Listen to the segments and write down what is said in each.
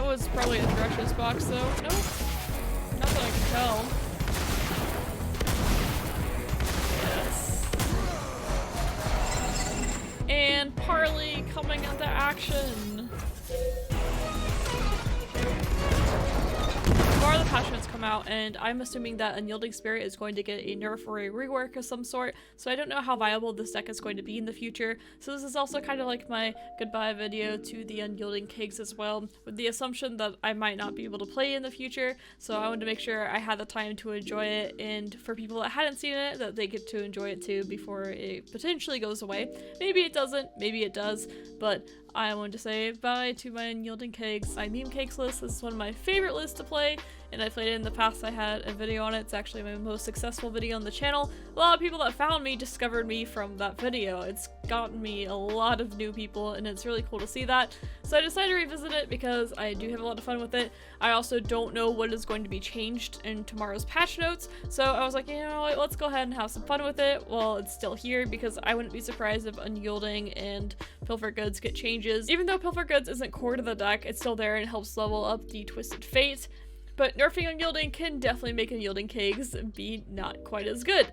that was probably a Thresh's box though. Nope. Not that I can tell. Yes. And Parley coming into action. More of the patch notes come out, and I'm assuming that Unyielding Spirit is going to get a nerf or a rework of some sort, so I don't know how viable this deck is going to be in the future. So this is also kind of like my goodbye video to the Unyielding Kegs as well, with the assumption that I might not be able to play in the future, so I wanted to make sure I had the time to enjoy it, and for people that hadn't seen it, that they get to enjoy it too before it potentially goes away. Maybe it doesn't, maybe it does, but I wanted to say bye to my Unyielding Kegs. My Meme Kegs list, this is one of my favorite lists to play, and I played it in the past. I had a video on it. It's actually my most successful video on the channel. A lot of people that found me discovered me from that video. It's gotten me a lot of new people, and it's really cool to see that. So I decided to revisit it because I do have a lot of fun with it. I also don't know what is going to be changed in tomorrow's patch notes, so I was like, you know what, let's go ahead and have some fun with it while it's still here, because I wouldn't be surprised if Unyielding and Pilfer Goods get changes. Even though Pilfer Goods isn't core to the deck, it's still there and helps level up the Twisted Fate. But nerfing Unyielding can definitely make Unyielding Kegs be not quite as good.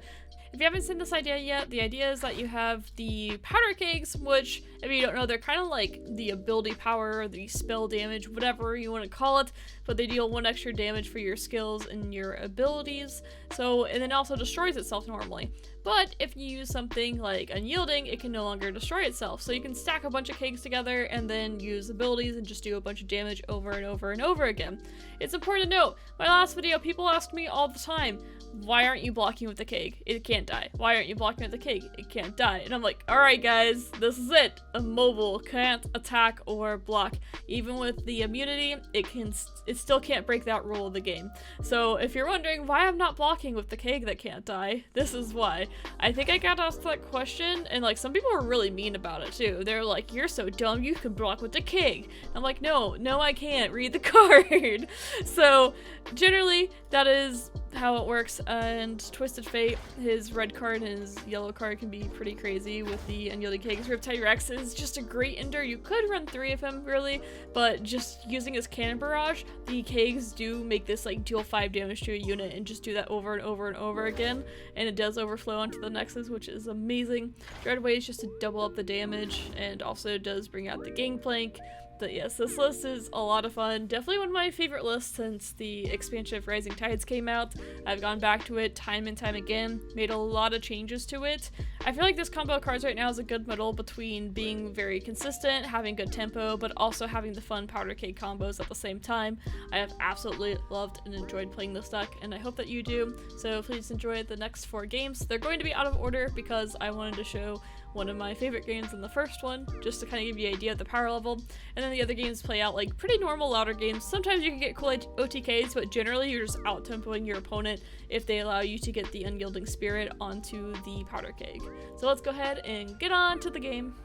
If you haven't seen this idea yet, the idea is that you have the powder kegs, which, if you don't know, they're kind of like the ability power, the spell damage, whatever you want to call it, but they deal 1 extra damage for your skills and your abilities, so, and then also destroys itself normally. But if you use something like Unyielding, it can no longer destroy itself, so you can stack a bunch of kegs together and then use abilities and just do a bunch of damage over and over and over again. It's important to note, my last video, people ask me all the time, why aren't you blocking with the keg? It can't die. Why aren't you blocking with the keg? It can't die. And I'm like, alright guys, this is it. A mobile can't attack or block. Even with the immunity, it still can't break that rule of the game. So if you're wondering why I'm not blocking with the keg that can't die, this is why. I think I got asked that question, and like some people were really mean about it too. They're like, you're so dumb, you can block with the keg. I'm like, no I can't. Read the card. So generally, that is how it works, and Twisted Fate, his red card and his yellow card can be pretty crazy with the Unyielding Kegs. Riptide Rex is just a great ender. You could run 3 of him, really, but just using his Cannon Barrage, the Kegs do make this like deal 5 damage to a unit and just do that over and over and over again, and it does overflow onto the Nexus, which is amazing. Dreadway is just to double up the damage, and also does bring out the Gangplank. But yes, this list is a lot of fun. Definitely one of my favorite lists since the expansion of Rising Tides came out. I've gone back to it time and time again, made a lot of changes to it. I feel like this combo of cards right now is a good middle between being very consistent, having good tempo, but also having the fun powder keg combos at the same time. I have absolutely loved and enjoyed playing this deck, and I hope that you do. So please enjoy the next 4 games. They're going to be out of order because I wanted to show one of my favorite games in the first one, just to kind of give you an idea of the power level, and then the other games play out like pretty normal louder games. Sometimes you can get cool OTKs, but generally you're just out-tempoing your opponent if they allow you to get the Unyielding Spirit onto the powder keg. So let's go ahead and get on to the game.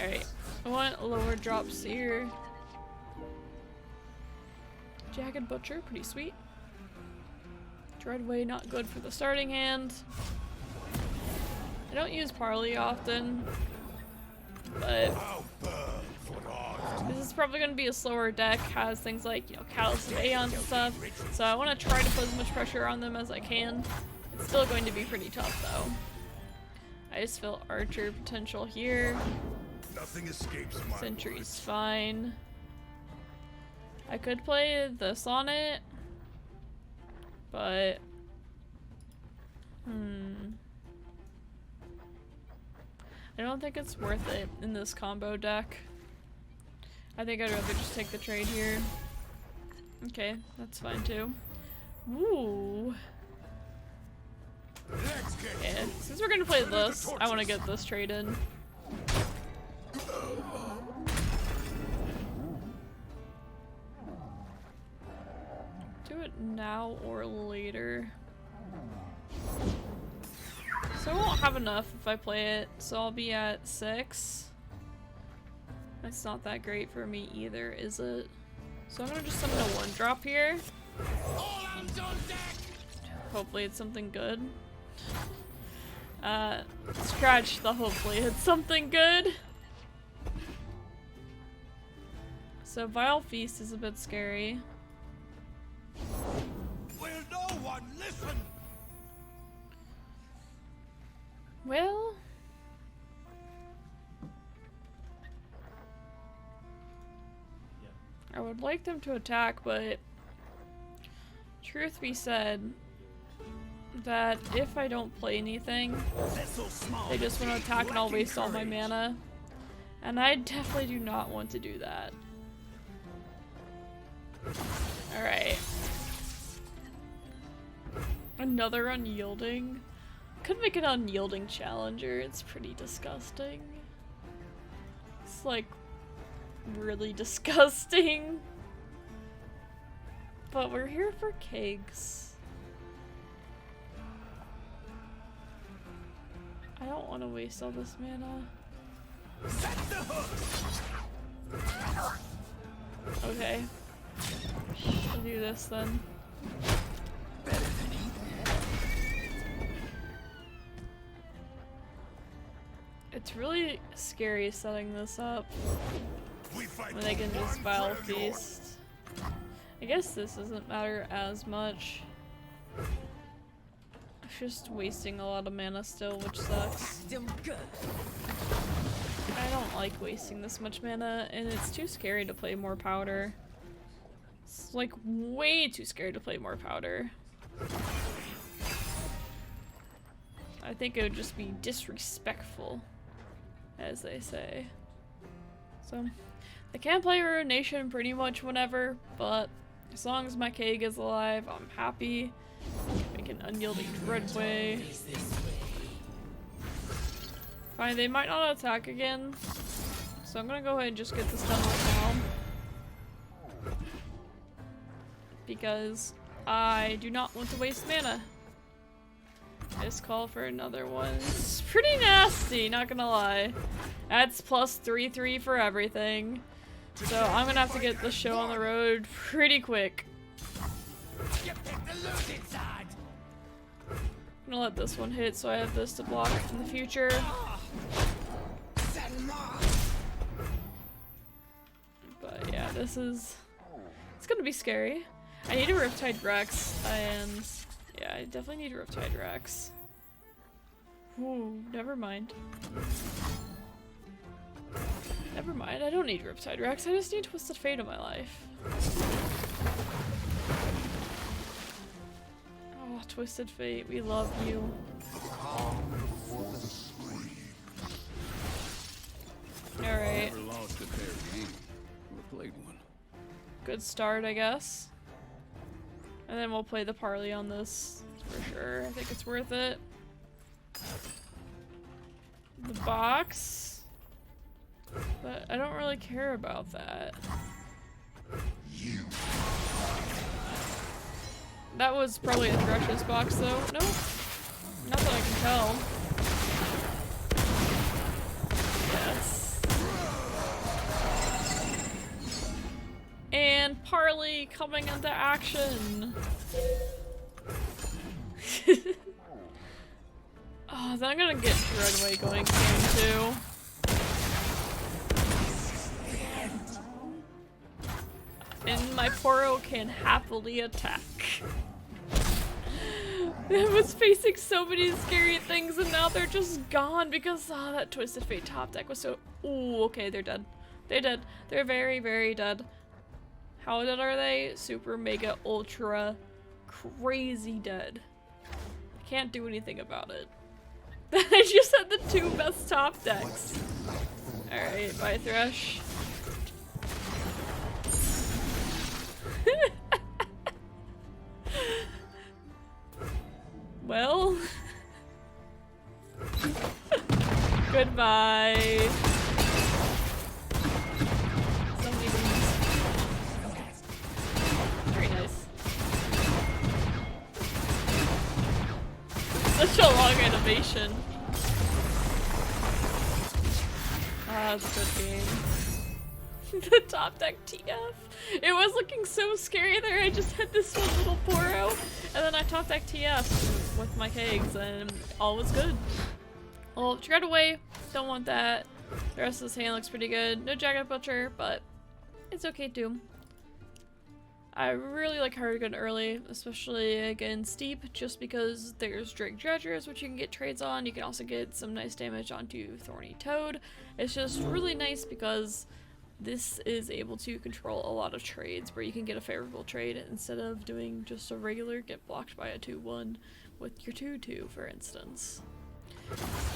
Alright, I want lower drops here. Jagged Butcher, pretty sweet. Dreadway, not good for the starting hand. I don't use Parley often, but this is probably going to be a slower deck, has things like, you know, Callous of Aeons and stuff, so I want to try to put as much pressure on them as I can. It's still going to be pretty tough though. I just feel Archer potential here. Nothing escapes my Sentry's fine. I could play this on it, but I don't think it's worth it in this combo deck. I think I'd rather just take the trade here. Okay, that's fine too. Ooh. Yeah, since we're gonna play this, I want to get this trade in. Do it now or later. So I won't have enough if I play it, so I'll be at 6. That's not that great for me either, is it? So I'm gonna just summon a 1-drop here. Hopefully it's something good. Scratch the hopefully it's something good. So Vile Feast is a bit scary. Will no one listen? Well, I would like them to attack, but truth be said, that if I don't play anything, they just want to attack and I'll waste all my mana. And I definitely do not want to do that. Alright. Another unyielding. Could make an unyielding challenger. It's pretty disgusting. It's like really disgusting. But we're here for kegs. I don't want to waste all this mana. Okay. I'll do this then. It's really scary setting this up when they can just Vile Feast. I guess this doesn't matter as much. It's just wasting a lot of mana still, which sucks. I don't like wasting this much mana, and it's too scary to play more powder. It's like way too scary to play more powder. I think it would just be disrespectful, as they say. So, I can play Ruination pretty much whenever, but as long as my keg is alive, I'm happy. Make an Unyielding Dreadway. Fine, they might not attack again, so I'm gonna go ahead and just get this done right now. Because I do not want to waste mana. Just call for another one. It's pretty nasty, not gonna lie. That's plus 3/3 for everything. So I'm gonna have to get this show on the road pretty quick. I'm gonna let this one hit so I have this to block in the future. But yeah, this is... it's gonna be scary. I need a Riptide Rex, and yeah, I definitely need a Riptide Rex. Ooh, never mind. Never mind, I don't need Riptide Rex, I just need Twisted Fate in my life. Oh, Twisted Fate, we love you. Alright. Good start, I guess. And then we'll play the parley on this for sure. I think it's worth it. The box. But I don't really care about that. That was probably a Thresh's box though. No, not that I can tell. Yes. And parley coming into action. Oh, then I'm gonna get Dreadway going soon too. And my Poro can happily attack. I was facing so many scary things and now they're just gone because that Twisted Fate top deck was so... Ooh, okay, they're dead. They're dead. They're very, very dead. How dead are they? Super, mega, ultra, crazy dead. I can't do anything about it. I just had the two best top decks. Alright, bye Thresh. Well, goodbye. Somebody very nice. Such a long animation. Ah, it's a good game. The top deck TF. It was looking so scary there. I just had this one little Poro, and then I top deck TF with my kegs, and all was good. Well, Dreadway, don't want that. The rest of this hand looks pretty good. No Jagged Butcher, but it's okay too. I really like Hard Gun early, especially against Steep, just because there's Drake Dredgers, which you can get trades on. You can also get some nice damage onto Thorny Toad. It's just really nice because this is able to control a lot of trades where you can get a favorable trade instead of doing just a regular get blocked by a 2-1 with your 2-2, for instance.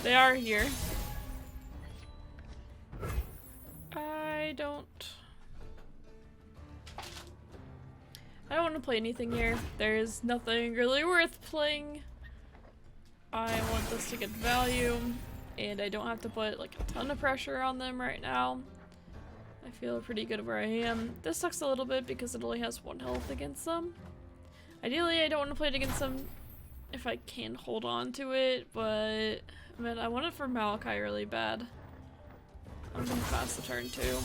They are here. I don't want to play anything here. There's nothing really worth playing. I want this to get value, and I don't have to put like a ton of pressure on them right now. I feel pretty good where I am. This sucks a little bit because it only has 1 health against them. Ideally, I don't want to play it against them if I can hold on to it, but man, I want it for Maokai really bad. I'm gonna pass the turn too.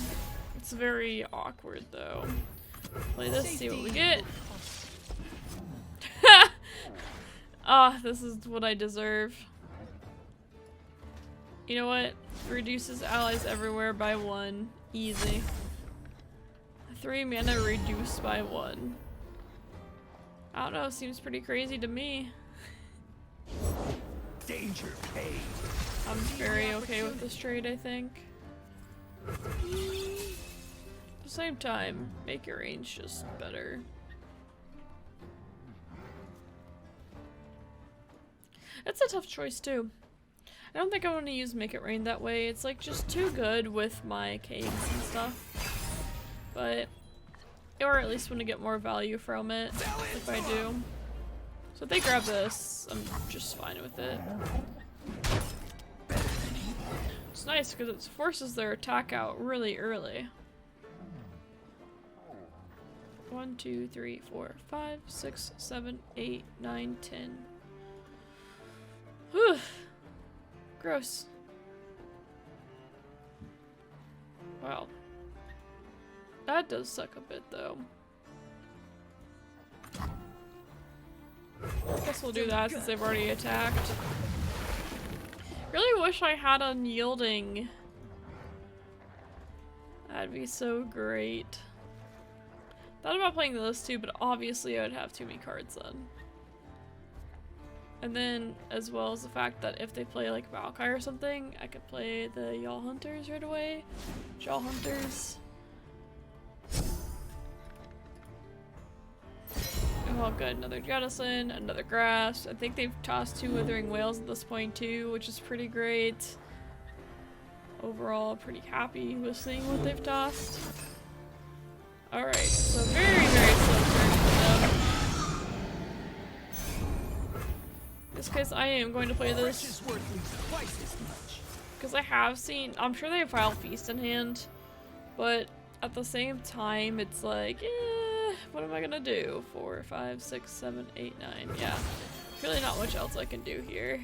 It's very awkward though. Play this, see what we get. Ah, this is what I deserve. You know what? Reduces allies everywhere by 1. Easy. 3 mana reduced by 1. I don't know, seems pretty crazy to me. Danger paid. I'm very okay with this trade, I think. At the same time, make your range just better. It's a tough choice too. I don't think I want to use Make It Rain that way. It's like just too good with my kegs and stuff. But, or at least want to get more value from it if I do. So if they grab this, I'm just fine with it. It's nice because it forces their attack out really early. 1, 2, 3, 4, 5, 6, 7, 8, 9, 10. Whew. Gross. Wow. That does suck a bit though. I guess we'll do that since they've already attacked. Really wish I had Unyielding. That'd be so great. Thought about playing those two, but obviously I would have too many cards then. And then, as well as the fact that if they play like Maokai or something, I could play the Y'all Hunters right away. Y'all Hunters. Oh good, another Jettison, another Grass. I think they've tossed 2 Withering Whales at this point too, which is pretty great. Overall, pretty happy with seeing what they've tossed. Alright, so very, very slow turn for them. In this case, I am going to play this because I have seen, I'm sure they have Vile Feast in hand, but at the same time, it's like, what am I gonna do? 4, 5, 6, 7, 8, 9. Yeah, really not much else I can do here.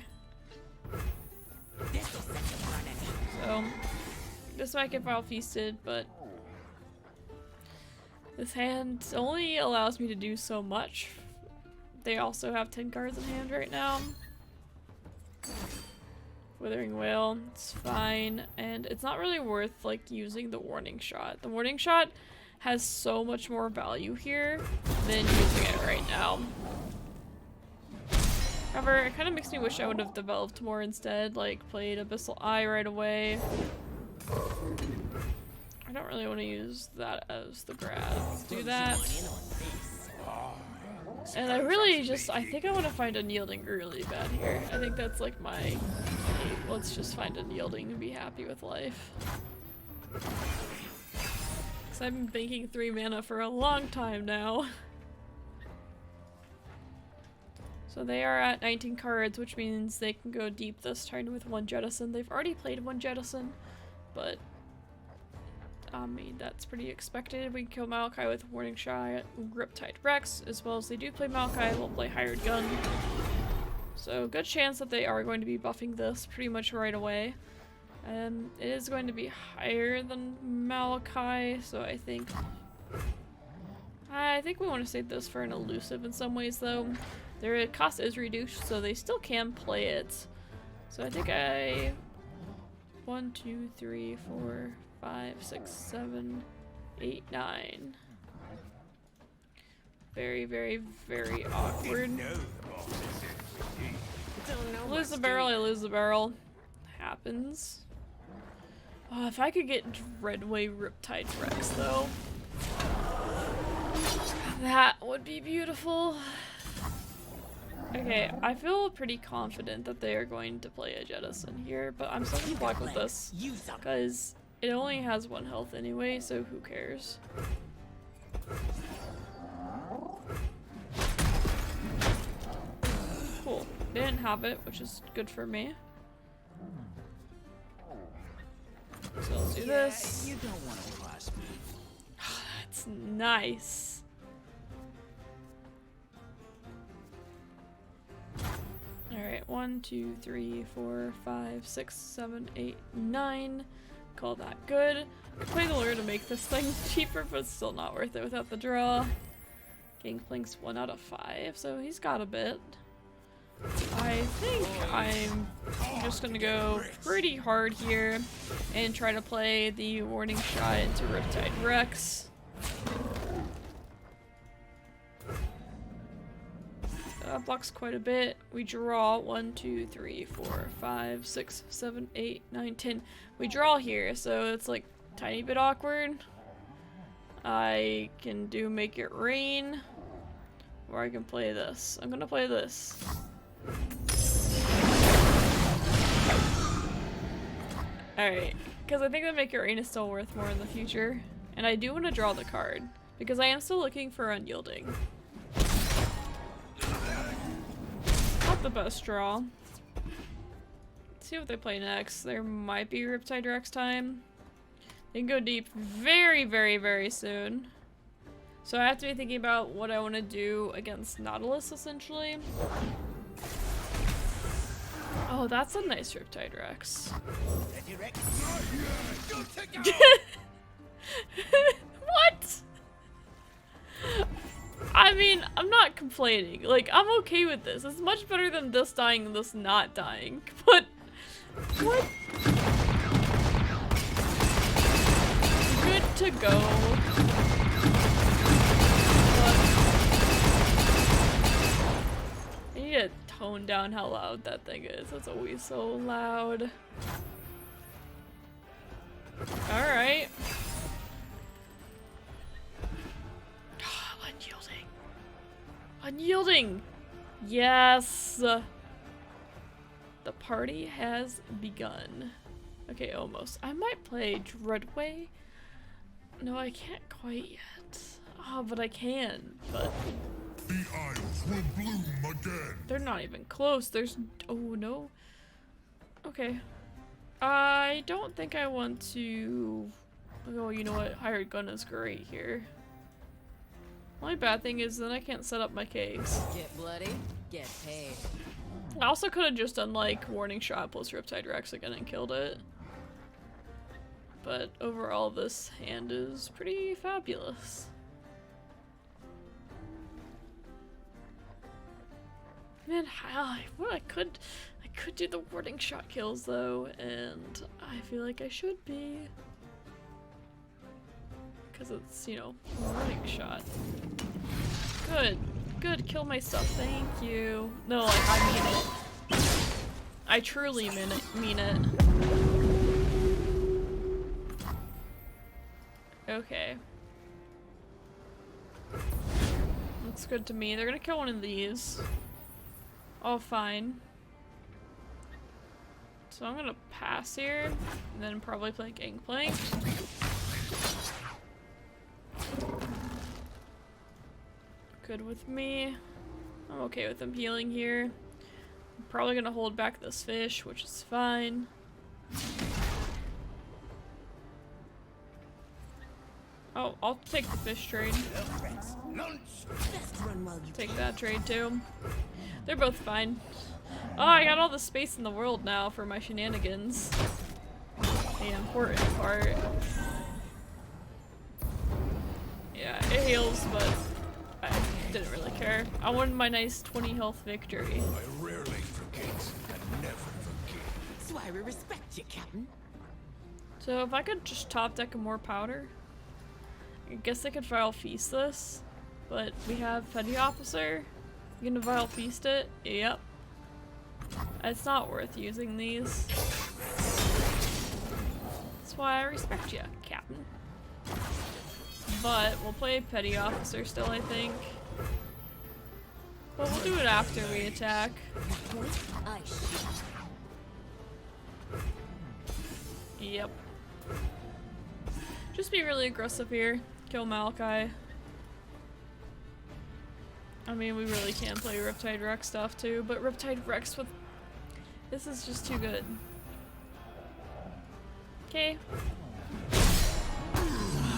So, this might get Vile Feasted, but this hand only allows me to do so much. They also have 10 cards in hand right now. Withering Whale, it's fine, and it's not really worth like using the Warning Shot. The Warning Shot has so much more value here than using it right now. However, it kind of makes me wish I would have developed more instead, like played Abyssal Eye right away. I don't really want to use that as the grab. Let's do that. And I really just, I think I want to find Unyielding really bad here. I think that's like my, let's just find Unyielding and be happy with life. Because I've been banking 3 mana for a long time now. So they are at 19 cards, which means they can go deep this turn with 1 Jettison. They've already played 1 Jettison, but I mean, that's pretty expected. We can kill Maokai with Warning Shot, Griptide Rex, as well as they do play Maokai, we'll play Hired Gun. So good chance that they are going to be buffing this pretty much right away. It is going to be higher than Maokai, so I think we want to save this for an elusive in some ways though. Their cost is reduced, so they still can play it. So I think 1, 2, 3, 4, 5, 6, 7, 8, 9. Very, very, very awkward. Lose the barrel, I lose the barrel. Happens. Oh, if I could get Dreadway Riptide Rex though. That would be beautiful. Okay, I feel pretty confident that they are going to play a Jettison here, but I'm still gonna block with this because it only has 1 health anyway, so who cares? Cool. They didn't have it, which is good for me. So let's do this. You don't want to cross me. That's nice. Alright, 1, 2, 3, 4, 5, 6, 7, 8, 9. Call that good. Play the LoR to make this thing cheaper, but it's still not worth it without the draw. Gangplank's 1 out of 5, so he's got a bit. I think I'm just gonna go pretty hard here and try to play the warning shot into Riptide Rex. That blocks quite a bit. We draw 1, 2, 3, 4, 5, 6, 7, 8, 9, 10. We draw here, so it's like a tiny bit awkward. I can do Make It Rain, or I can play this. I'm gonna play this. Alright, because I think that Make It Rain is still worth more in the future. And I do want to draw the card, because I am still looking for Unyielding. Not the best draw. Let's see what they play next. There might be Riptide Rex time. They can go deep very, very, very soon. So I have to be thinking about what I want to do against Nautilus, essentially. Oh, that's a nice Riptide Rex. What? I mean, I'm not complaining. Like, I'm okay with this. It's much better than this dying and this not dying. But, what? Good to go. I need to tone down how loud that thing is. It's always so loud. Alright. Unyielding. Unyielding! Yes! The party has begun. Okay, almost. I might play Dreadway. No, I can't quite yet. Oh, but I can. But The Isles will bloom again. they're not even close. There's... Oh, no. Okay. I don't think I want to... Oh, you know what? Hired Gun is great here. Only bad thing is then I can't set up my kegs. Get bloody, get paid. I also could have just done like Warning Shot plus Riptide Rex again and killed it. But overall this hand is pretty fabulous. Man, I could do the Warning Shot kills though, and I feel like I should be. Because it's, you know, Warning Shot. Good, kill my stuff, thank you. No, like, I mean it. I truly mean it. Okay. Looks good to me. They're gonna kill one of these. Oh, fine. So I'm gonna pass here, and then probably play Gangplank. Good with me. I'm okay with them healing here. I'm probably gonna hold back this fish, which is fine. Oh, I'll take the fish trade. Take that trade too. They're both fine. Oh, I got all the space in the world now for my shenanigans. The important part. Yeah, it heals, but I didn't really care. I wanted my nice 20 health victory. I rarely forget and never forget. That's why we respect you, Captain. So if I could just top deck more powder. I guess I could Vile Feast this, but we have Petty Officer. You gonna Vile Feast it? Yep. It's not worth using these. That's why I respect you, Captain. But we'll play Petty Officer still, I think. But we'll do it after we attack. I shoot. Yep. Just be really aggressive here. Kill Malachi. I mean, we really can play Riptide Rex stuff too, but Riptide Rex with... This is just too good. Okay.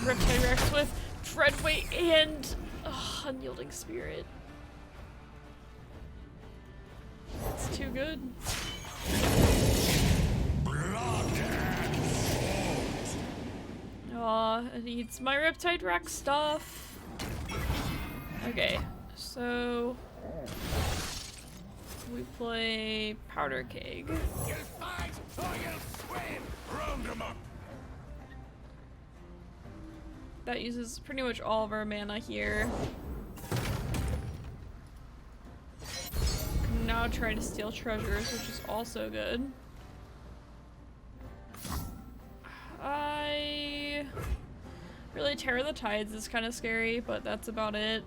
Riptide Rex with Dreadweight and Unyielding Spirit. It's too good. Aw, it needs my Riptide Rex stuff. Okay, so we play Powder Keg. You'll fight or you'll swim. Round 'em up. That uses pretty much all of our mana here. Can now try to steal treasures, which is also good. Really, Terror the Tides is kind of scary, but that's about it.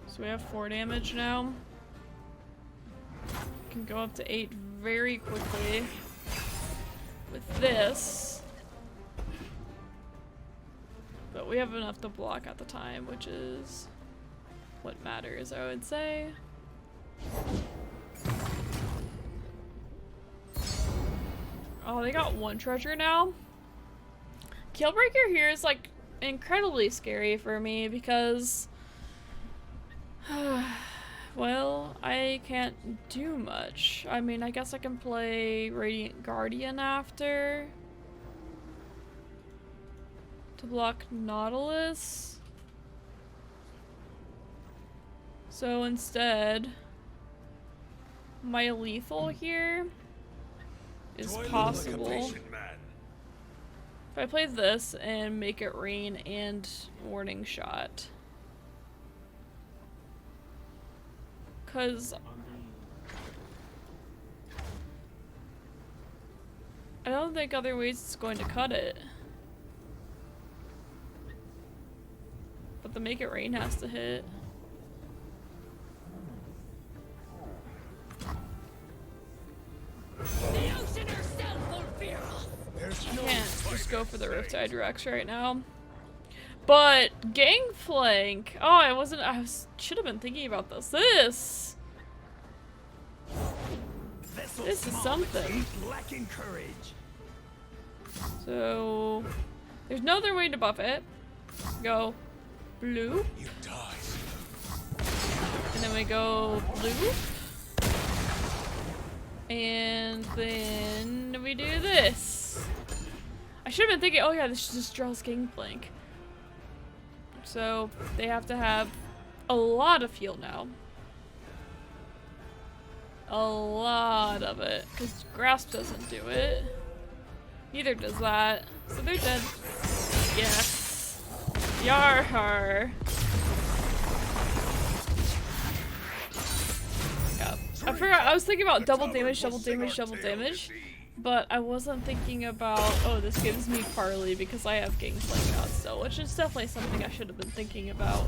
So we have 4 damage now. Can go up to 8 very quickly with this. But we have enough to block at the time, which is what matters, I would say. Oh, they got 1 treasure now. Killbreaker here is like incredibly scary for me because well, I can't do much. I mean, I guess I can play Radiant Guardian after to block Nautilus. So instead, my lethal here is possible. If I play this and make it rain and warning shot. Cause I don't think other ways it's going to cut it. But the make it rain has to hit. The ocean herself will fear us. I can't just go for the Riptide Rex right now. But Gangplank. Oh, I should have been thinking about this. This is something. Lacking courage. So there's no other way to buff it. Go blue. You die. And then we go blue. And then we do this. I should have been thinking, oh yeah, this just draws Gangplank. So they have to have a lot of heal now. A lot of it. Because Grasp doesn't do it. Neither does that. So they're dead. Yes. Yarhar. Yep. I forgot, I was thinking about double damage, but I wasn't thinking about, oh, this gives me parley because I have Gangplank out still, which is definitely something I should have been thinking about.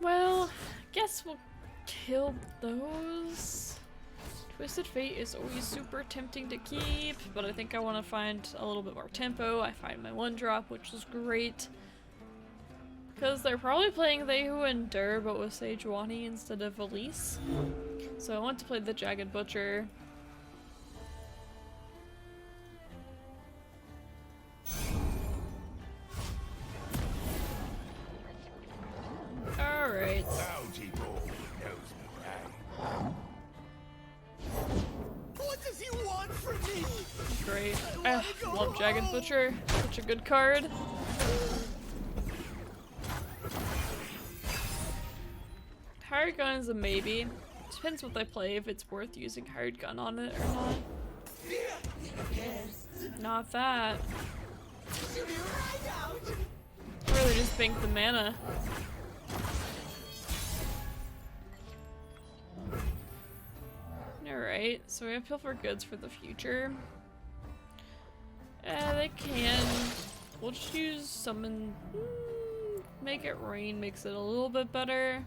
Well, guess we'll kill those. Twisted Fate is always super tempting to keep, but I think I want to find a little bit more tempo. I find my 1-drop, which is great. Because they're probably playing They Who Endure, but with Sejuani instead of Elise. So I want to play the Jagged Butcher. Alright. What does he want from me? Great. I love Jagged Butcher. Such a good card. Hired Gun is a maybe. Depends what I play, if it's worth using Hired Gun on it or not. Not that. Really just bank the mana. Alright, so we have Pilfer Goods for the future. They can. We'll just use Summon. Make it rain makes it a little bit better.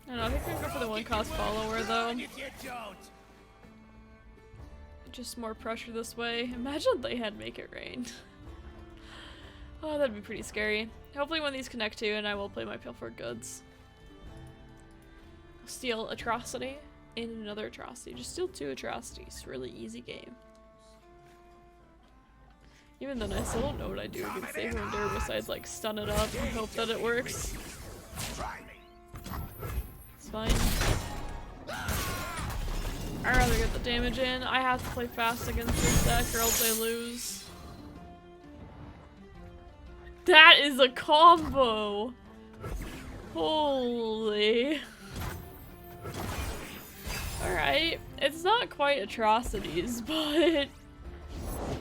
I don't know, I think we're gonna go for the one cost follower though. Just more pressure this way. Imagine they had Make It Rain. Oh, that'd be pretty scary. Hopefully one of these connect to and I will play my Pilfer Goods. Steal Atrocity and another Atrocity. Just steal 2 Atrocities. Really easy game. Even then I still don't know what I do against Saber and Dur besides like stun it up and hope that it works. It's fine. I'd rather get the damage in. I have to play fast against this deck or else I lose. That is a combo! Holy. Alright. It's not quite Atrocities, but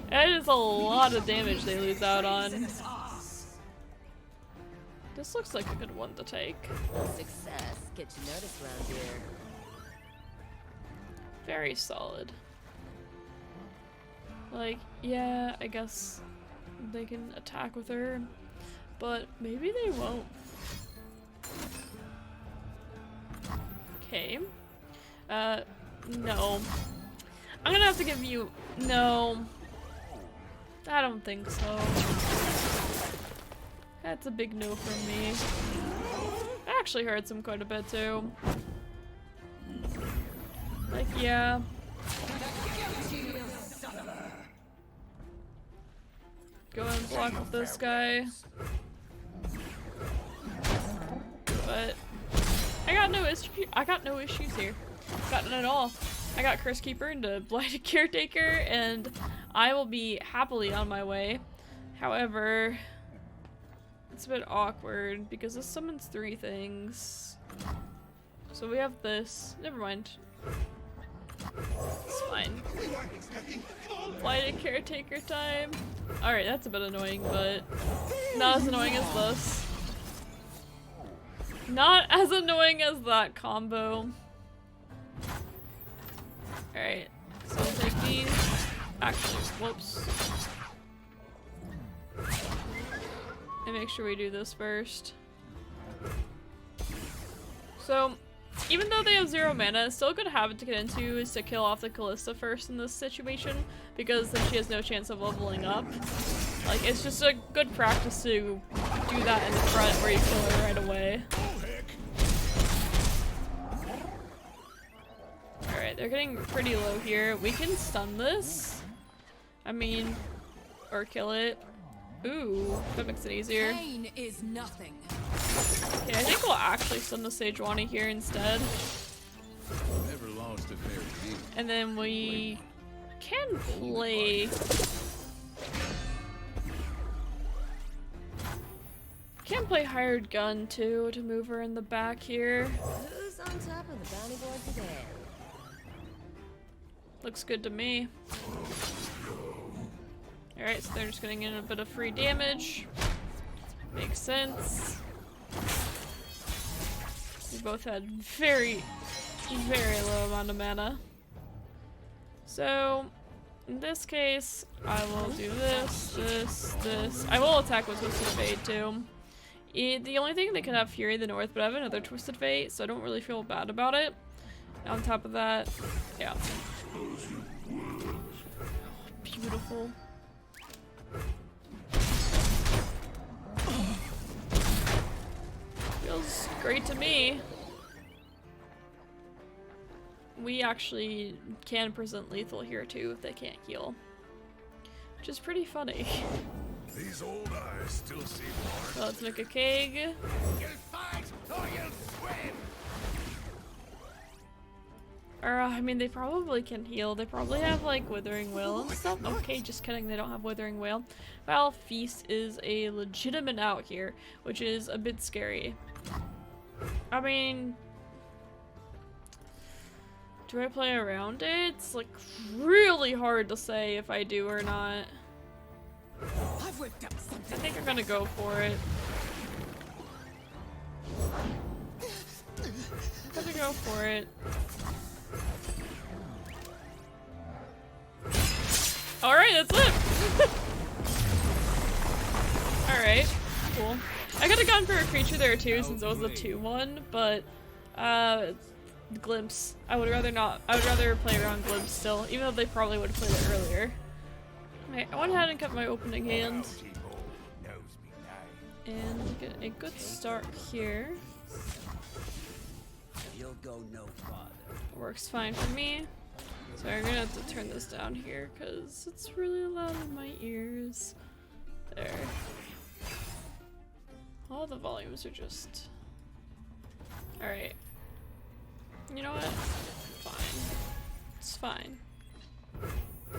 that is a lot of damage they lose out on. This looks like a good one to take. Success gets you noticed around here. Very solid. Like, yeah, I guess they can attack with her, but maybe they won't. Okay. No. I'm gonna have to give you... No. I don't think so. That's a big no from me. That actually hurts him quite a bit too. Like, yeah. Go and block with this guy. But I got no issues here. Got none at all. I got Curse Keeper into Blighted Caretaker and I will be happily on my way. However, it's a bit awkward because this summons 3 things. So we have this. Never mind. It's fine. Blighted Caretaker time. Alright, that's a bit annoying, but not as annoying as this. Not as annoying as that combo. Alright, so we'll take these. Actually, whoops. And make sure we do this first. So, even though they have 0 mana, it's still a good habit to get into is to kill off the Callista first in this situation, because then she has no chance of leveling up. Like, it's just a good practice to do that in the front where you kill her right away. Alright, they're getting pretty low here. We can stun this. I mean, or kill it. Ooh, that makes it easier. Pain is nothing. Okay, I think we'll actually stun the Sejuani here instead. Never lost a fair deal. And then we can play... Can play Hired Gun too to move her in the back here. Who's on top of the bounty board today? Looks good to me. Alright, so they're just getting in a bit of free damage. Makes sense. We both had very low amount of mana. So, in this case, I will do this. I will attack with Twisted Fate too. The only thing they can have Fury of the North, but I have another Twisted Fate, so I don't really feel bad about it. On top of that, yeah. Beautiful. Feels great to me. We actually can present lethal here too if they can't heal. Which is pretty funny. These old eyes still see more. So let's make a keg. You'll fight or you'll swim. Or, I mean, they probably can heal. They probably have, like, Withering Wail and stuff. Okay, just kidding, they don't have Withering Wail. Well, Feast is a legitimate out here, which is a bit scary. I mean... Do I play around it? It's like really hard to say if I do or not. I've whipped up something. I think I'm gonna go for it. I'm gonna go for it. Alright, that's it! Alright, cool. I could have gone for a creature there too since it was a 2-1, but Glimpse. I would rather not. I would rather play around Glimpse still, even though they probably would have played it earlier. Okay, I went ahead and kept my opening hand. And get a good start here. You'll go no farther. Works fine for me. So I'm gonna have to turn this down here because it's really loud in my ears. There. All the volumes are just... Alright. You know what? Fine. It's fine.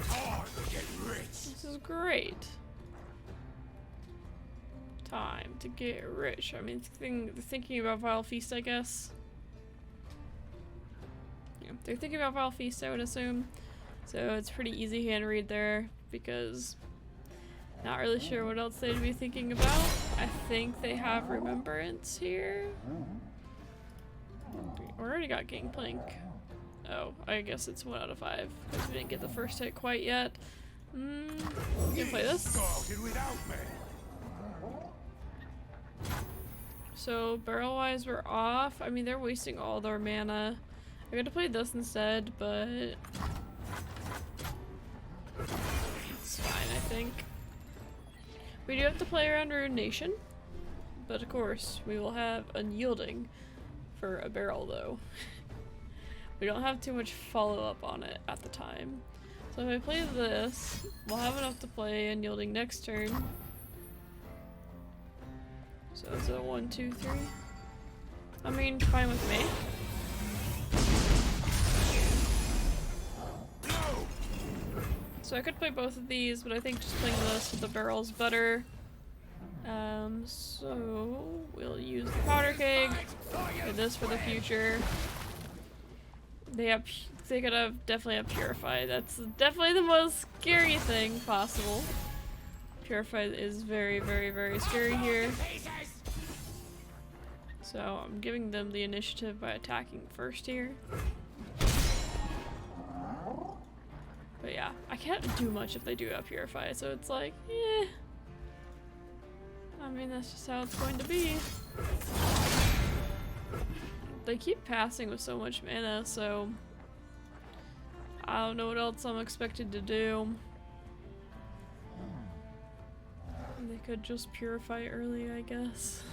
Time to get rich. This is great. Time to get rich. I mean, thinking about Vile Feast, I guess. Yeah, they're thinking about Vile Feast, I would assume. So it's pretty easy hand read there because not really sure what else they'd be thinking about. I think they have Remembrance here. We already got Gangplank. Oh, I guess it's 1 out of 5 because we didn't get the first hit quite yet. You gonna play this? Started without me. So barrel-wise, we're off. I mean, they're wasting all their mana. I could have played this instead, but it's fine, I think. We do have to play around Rune Nation, but of course, we will have Unyielding for a barrel, though. We don't have too much follow-up on it at the time. So if I play this, we'll have enough to play Unyielding next turn. So is it 1, 2, 3? I mean, fine with me. So I could play both of these, but I think just playing this with the barrel's better. So we'll use the powder keg. Do this for the future. They could have definitely have Purify. That's definitely the most scary thing possible. Purify is very, very, very scary here. So I'm giving them the initiative by attacking first here. But yeah, I can't do much if they do have Purify, so it's like, eh. I mean, that's just how it's going to be. They keep passing with so much mana, so I don't know what else I'm expected to do. They could just Purify early, I guess.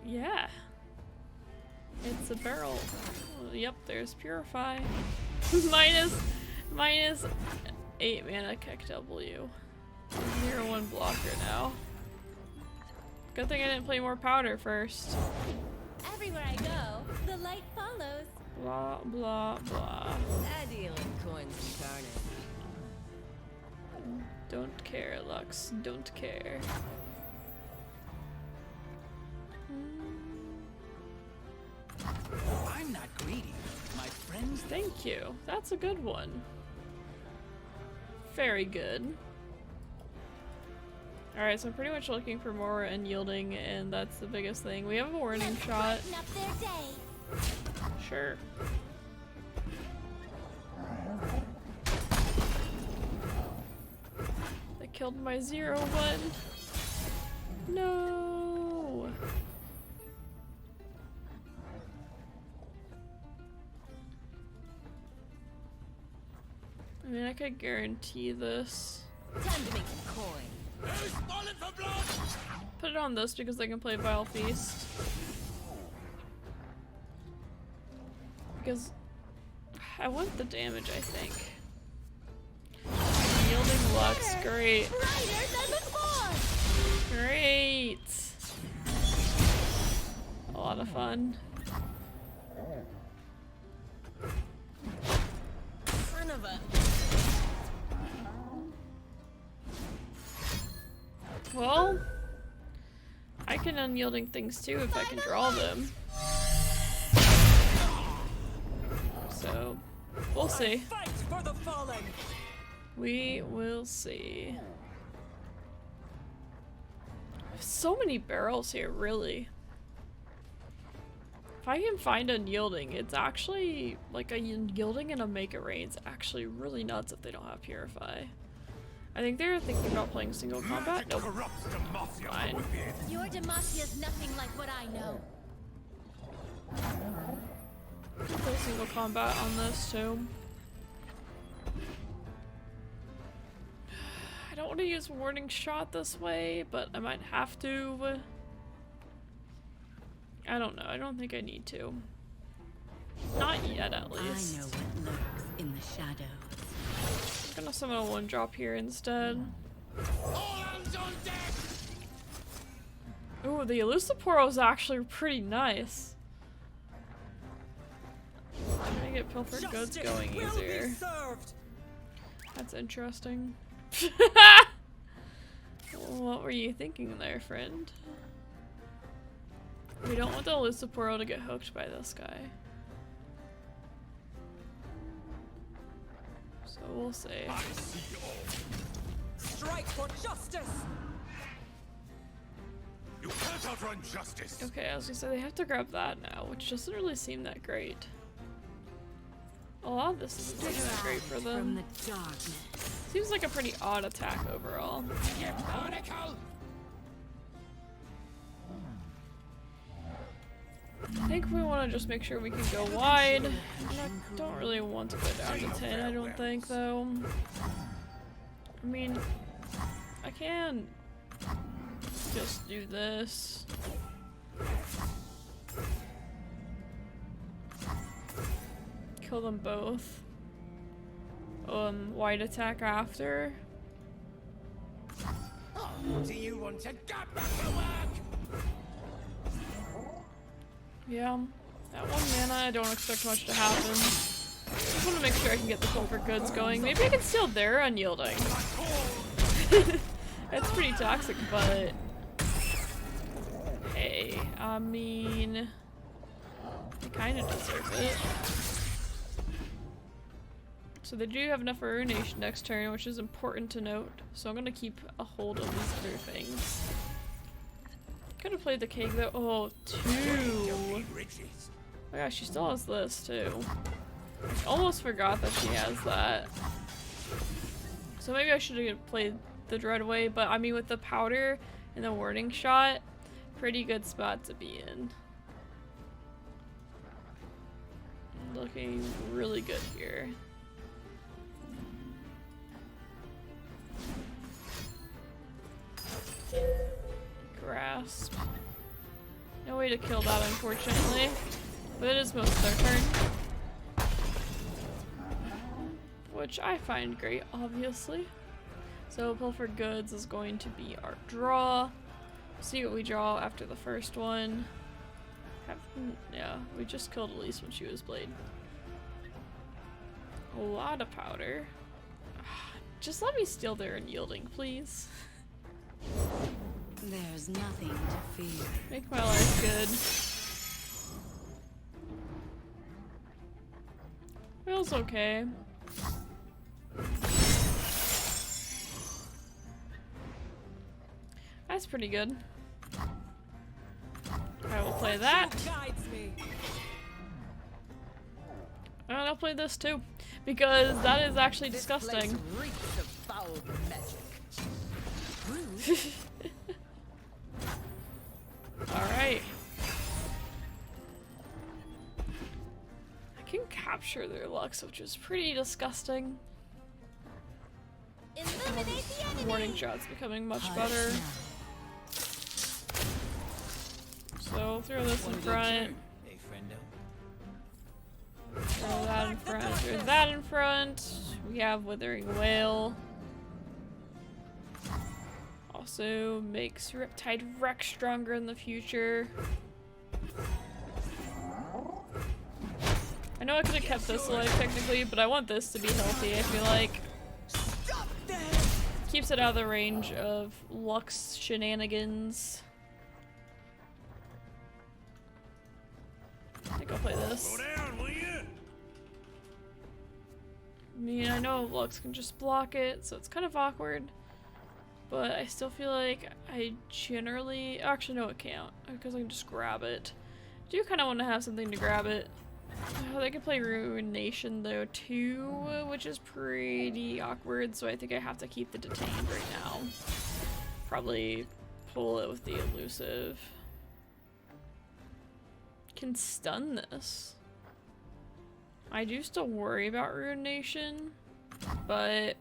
Yeah. It's a barrel. Well, yep, there's Purify. minus 8 mana KegW. 0-1 blocker now. Good thing I didn't play more powder first. Everywhere I go, the light follows. Blah, blah, blah. I deal in coins and carnage. Don't care, Lux. Don't care. I'm not greedy. My friends Thank you. That's a good one. Very good. Alright, so I'm pretty much looking for more Unyielding, and that's the biggest thing. We have a warning shot. Up their day. Sure. They killed my 0-1. No. I mean, I could guarantee this. Time to make some coin. Who's falling for blood? Put it on this because they can play Vile Feast. Because I want the damage, I think. Yielding Lux, great. Brighter than before. Great. A lot of fun. Son of a. Well, I can Unyielding things too if I can draw them. So, we'll see. Fight for the fallen. We will see. So many barrels here, really. If I can find Unyielding, it's actually like a Unyielding and a Make It Rain. It's actually really nuts if they don't have Purify. I think they're thinking about playing single combat. Nope. Fine. Your Demasia's nothing like what I know. Play single combat on this too. I don't want to use Warning Shot this way, but I might have to. I don't know. I don't think I need to. Not yet, at least. I know what lurks in the shadows. I'm gonna summon a 1-drop here instead. All hands on deck! Ooh, the Elusiporo is actually pretty nice. I'm gonna get Pilfered Goods going easier. That's interesting. What were you thinking there, friend? We don't want the Elusiporo to get hooked by this guy. So we'll see. I see all. Strike for justice. You can't outrun justice. Okay, I was gonna say they have to grab that now, which doesn't really seem that great. A lot of this isn't doing that great for From them. the darkness. Seems like a pretty odd attack overall. Barnacle! I think we want to just make sure we can go wide. I don't really want to go down to 10, I don't think, though. I mean, I can just do this. Kill them both. Wide attack after. Do you want to get back to work? Yeah, that 1 mana, I don't expect much to happen. Just want to make sure I can get the Pilfered Goods going. Maybe I can steal their Unyielding. That's pretty toxic, but hey, I mean, they kind of deserve it. So they do have enough for Ruination next turn, which is important to note. So I'm gonna keep a hold of these other things. Could have played the Keg though. Oh, 2. Oh my gosh, she still has this too. I almost forgot that she has that. So maybe I should have played the Dreadway, but I mean with the powder and the Warning Shot, pretty good spot to be in. Looking really good here. Grasp. No way to kill that, unfortunately. But it is most of their turn. Which I find great, obviously. So Pilfered Goods is going to be our draw. See what we draw after the first one. Yeah, we just killed Elise when she was played. A lot of powder. Just let me steal their Unyielding, please. There's nothing to fear. Make my life good. Feels okay. That's pretty good. I will play that. And I'll play this too. Because that is actually disgusting. Alright. I can capture their Lux, which is pretty disgusting. Illuminate the enemy. Warning Shot's becoming much better. So throw this in front. Hey, friendo. Throw that in front. Throw that in front. We have Withering Whale. Also makes Riptide Wreck stronger in the future. I know I could have kept this alive technically, but I want this to be healthy, I feel like. Keeps it out of the range of Lux shenanigans. I think I'll play this. Slow down, will you? mean, I know Lux can just block it, so it's kind of awkward. But I still feel like I generally... Actually, no, it can't, because I can just grab it. I do kind of want to have something to grab it. Oh, they can play Ruination, though, too, which is pretty awkward, so I think I have to keep the Detained right now. Probably pull it with the Elusive. Can stun this. I do still worry about Ruination, but...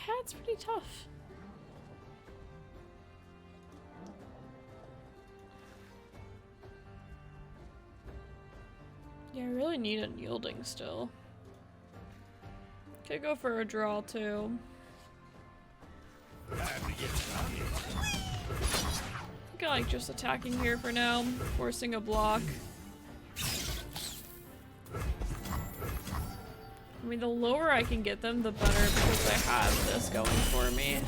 yeah, it's pretty tough. Yeah, I really need Unyielding still. Could go for a draw too. Time to get started. I think I like just attacking here for now, forcing a block. I mean, the lower I can get them, the better, because I have this going for me.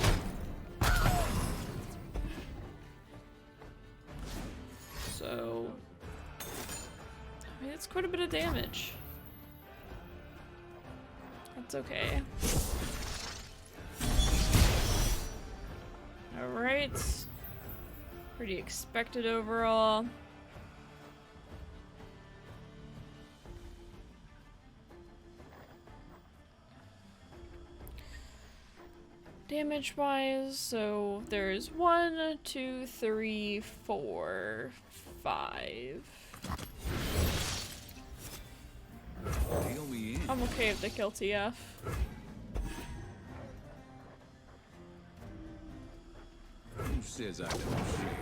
So, I mean, it's quite a bit of damage. That's okay. Alright. Pretty expected overall. Damage wise, so there's 1, 2, 3, 4, 5. Deal me in. I'm okay if they kill TF. Who says I don't share?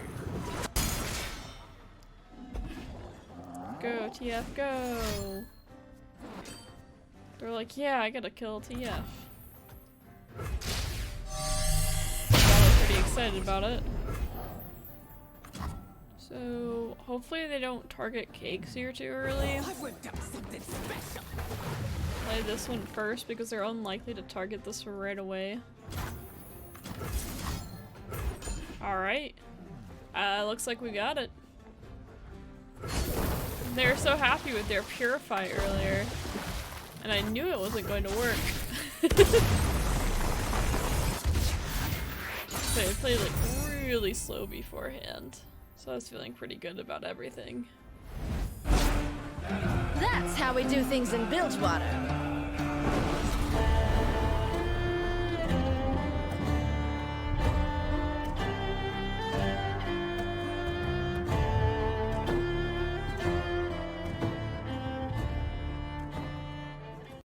Go, TF, go! They're like, yeah, I gotta kill TF. Probably pretty excited about it. So, hopefully they don't target Kegs here too early. I worked up something special. Play this one first because they're unlikely to target this right away. Alright. Looks like we got it. They were so happy with their Purify earlier. And I knew it wasn't going to work. So I played like really slow beforehand. So I was feeling pretty good about everything. That's how we do things in Bilgewater.